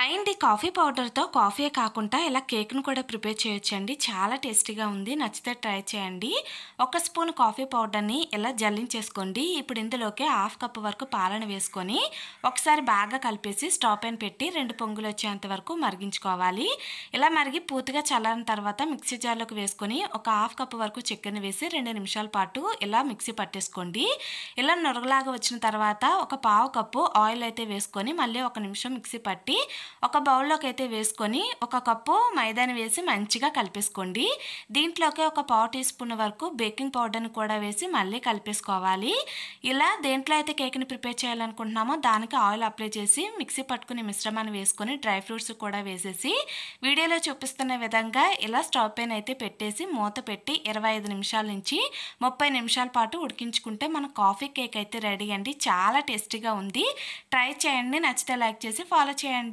And ఈ coffee పౌడర్‌తో కాఫీయే కాకుండా ఇలా కేక్‌ని కూడా ప్రిపేర్ చేయొచ్చండి. చాలా టేస్టీగా ఉంది. నచ్చితే ట్రై చేయండి. ఒక స్పూన్ కాఫీ పౌడర్‌ని ఇలా జల్లించేసుకోండి. ఇప్పుడు ఇందులోకి హాఫ్ కప్ వరకు పాలను వేసుకొని ఒకసారి బాగా కలిపేసి స్టవ్ పైన పెట్టి 2 పొంగులొచ్చేంత వరకు మరిగించుకోవాలి. ఇలా మరిగి పూర్తిగా చల్లారిన తర్వాత మిక్సీ జార్‌లోకి వేసుకొని ఒక హాఫ్ కప్ వరకు చక్కెరని వేసి 2 నిమిషాల పాటు ఇలా మిక్సీ పట్టేసుకోండి. ఇలా నురగలాగా వచ్చిన తర్వాత ఒక పావు కప్పు ఆయిల్ అయితే వేసుకొని మళ్ళీ ఒక నిమిషం మిక్సీ పట్టి ఒక బౌల్లోకి అయితే వేసుకొని ఒక కప్పు మైదాని వేసి మంచిగా కలిపేసుకోండి. దీంట్లోకి ఒక పావు టీ స్పూన్ వరకు బేకింగ్ పౌడర్ని కూడా వేసి మళ్ళీ కలిపేసుకోవాలి. ఇలా దేంట్లో అయితే కేక్ని ప్రిపేర్ చేయాలనుకుంటున్నామో దానికి ఆయిల్ అప్లై చేసి మిక్సీ పట్టుకుని మిశ్రమాన్ని వేసుకొని డ్రై ఫ్రూట్స్ కూడా వేసేసి వీడియోలో చూపిస్తున్న విధంగా ఇలా స్టవ్ పైన అయితే పెట్టేసి మూత పెట్టి 25 నిమిషాల నుంచి 30 నిమిషాల పాటు ఉడికించుకుంటే మన కాఫీ కేక్ అయితే రెడీ అండి. చాలా టేస్టీగా ఉంది. ట్రై చేయండి. నచ్చితే లైక్ చేసి ఫాలో చేయండి.